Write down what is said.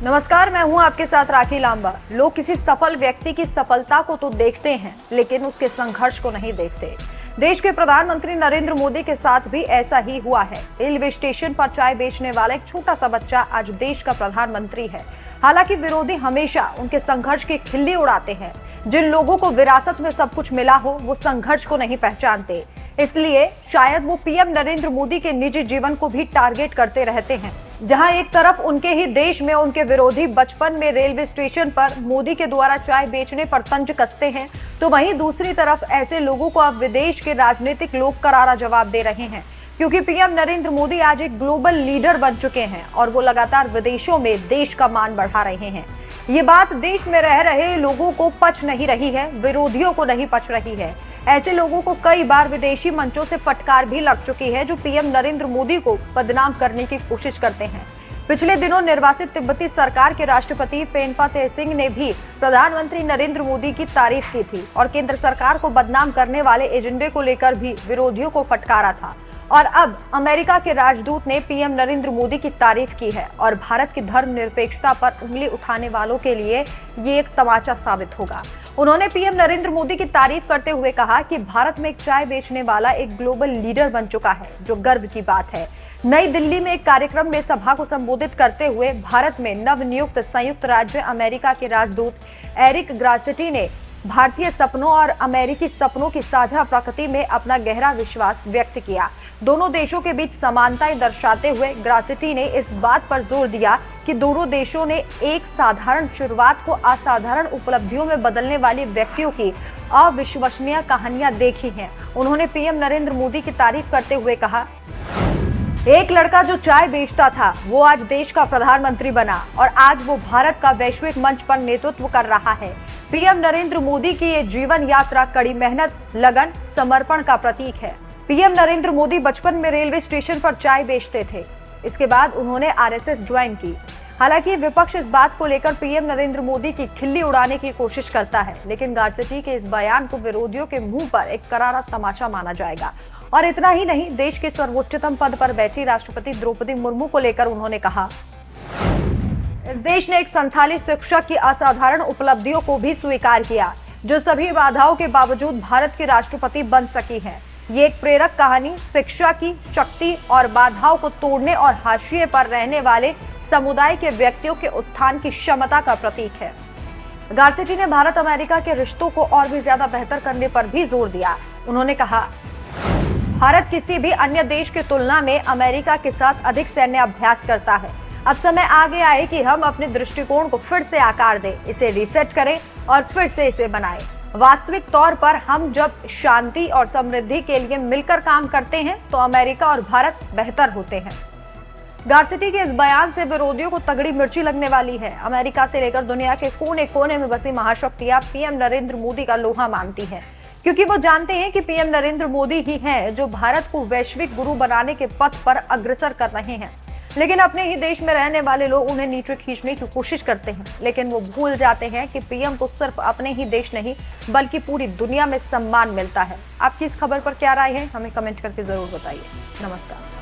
नमस्कार, मैं हूं आपके साथ राखी लांबा। लोग किसी सफल व्यक्ति की सफलता को तो देखते हैं, लेकिन उसके संघर्ष को नहीं देखते। देश के प्रधानमंत्री नरेंद्र मोदी के साथ भी ऐसा ही हुआ है। रेलवे स्टेशन पर चाय बेचने वाला एक छोटा सा बच्चा आज देश का प्रधानमंत्री है। हालांकि विरोधी हमेशा उनके संघर्ष की खिल्ली उड़ाते हैं। जिन लोगों को विरासत में सब कुछ मिला हो, वो संघर्ष को नहीं पहचानते। इसलिए शायद वो पीएम नरेंद्र मोदी के निजी जीवन को भी टारगेट करते रहते हैं। जहां एक तरफ उनके ही देश में उनके विरोधी बचपन में रेलवे स्टेशन पर मोदी के द्वारा चाय बेचने पर तंज कसते हैं, तो वहीं दूसरी तरफ ऐसे लोगों को अब विदेश के राजनीतिक लोग करारा जवाब दे रहे हैं। क्योंकि पीएम नरेंद्र मोदी आज एक ग्लोबल लीडर बन चुके हैं और वो लगातार विदेशों में देश का मान बढ़ा रहे हैं। ये बात देश में रह रहे लोगों को पच नहीं रही है, विरोधियों को नहीं पच रही है। ऐसे लोगों को कई बार विदेशी मंचों से फटकार भी लग चुकी है, जो पीएम नरेंद्र मोदी को बदनाम करने की कोशिश करते हैं। पिछले दिनों निर्वासित तिब्बती सरकार के राष्ट्रपति पेनपा तेसिंग ने भी प्रधानमंत्री नरेंद्र मोदी की तारीफ की थी और केंद्र सरकार को बदनाम करने वाले एजेंडे को लेकर भी विरोधियों को फटकारा था। और अब अमेरिका के राजदूत ने पीएम नरेंद्र मोदी की तारीफ की है और भारत की धर्मनिरपेक्षता पर उंगली उठाने वालों के लिए ये एक तमाचा साबित होगा। उन्होंने पीएम नरेंद्र मोदी की तारीफ करते हुए कहा कि भारत में एक चाय बेचने वाला एक ग्लोबल लीडर बन चुका है, जो गर्व की बात है। नई दिल्ली में एक कार्यक्रम में सभा को संबोधित करते हुए भारत में नवनियुक्त संयुक्त राज्य अमेरिका के राजदूत एरिक ग्रासिटी ने भारतीय सपनों और अमेरिकी सपनों की साझा प्रकृति में अपना गहरा विश्वास व्यक्त किया। दोनों देशों के बीच समानताएं दर्शाते हुए ग्रासिटी ने इस बात पर जोर दिया कि दोनों देशों ने एक साधारण शुरुआत को असाधारण उपलब्धियों में बदलने वाले व्यक्तियों की अविश्वसनीय कहानियां देखी हैं। उन्होंने पीएम नरेंद्र मोदी की तारीफ करते हुए कहा, एक लड़का जो चाय बेचता था वो आज देश का प्रधानमंत्री बना और आज वो भारत का वैश्विक मंच पर नेतृत्व कर रहा है। पीएम नरेंद्र मोदी की ये जीवन यात्रा कड़ी मेहनत, लगन, समर्पण का प्रतीक है। पीएम नरेंद्र मोदी बचपन में रेलवे स्टेशन पर चाय बेचते थे। इसके बाद उन्होंने आरएसएस ज्वाइन की। हालांकि विपक्ष इस बात को लेकर पीएम नरेंद्र मोदी की खिल्ली उड़ाने की कोशिश करता है, लेकिन गारसेटी के इस बयान को विरोधियों के मुंह पर एक करारा तमाचा माना जाएगा। और इतना ही नहीं, देश के सर्वोच्चतम पद पर बैठी राष्ट्रपति द्रौपदी मुर्मू को लेकर उन्होंने कहा, इस देश ने एक संथाली शिक्षक की असाधारण उपलब्धियों को भी स्वीकार किया, जो सभी बाधाओं के बावजूद भारत की राष्ट्रपति बन सकी है। ये एक प्रेरक कहानी शिक्षा की शक्ति और बाधाओं को तोड़ने और हाशिए पर रहने वाले समुदाय के व्यक्तियों के उत्थान की क्षमता का प्रतीक है। गारसेटी ने भारत अमेरिका के रिश्तों को और भी ज्यादा बेहतर करने पर भी जोर दिया। उन्होंने कहा, भारत किसी भी अन्य देश की तुलना में अमेरिका के साथ अधिक सैन्य अभ्यास करता है। अब समय आ गया है कि हम अपने दृष्टिकोण को फिर से आकार दें, इसे रीसेट करें और फिर से इसे बनाएं। वास्तविक तौर पर हम जब शांति और समृद्धि के लिए मिलकर काम करते हैं तो अमेरिका और भारत बेहतर होते हैं। गारसेटी के इस बयान से विरोधियों को तगड़ी मिर्ची लगने वाली है। अमेरिका से लेकर दुनिया के कोने कोने में बसी महाशक्तियां पीएम नरेंद्र मोदी का लोहा मानती हैं, क्योंकि वो जानते हैं कि पीएम नरेंद्र मोदी ही हैं जो भारत को वैश्विक गुरु बनाने के पथ पर अग्रसर कर रहे हैं। लेकिन अपने ही देश में रहने वाले लोग उन्हें नीचे खींचने की कोशिश करते हैं, लेकिन वो भूल जाते हैं कि पीएम को सिर्फ अपने ही देश नहीं बल्कि पूरी दुनिया में सम्मान मिलता है। आपकी इस खबर पर क्या राय है, हमें कमेंट करके जरूर बताइए। नमस्कार।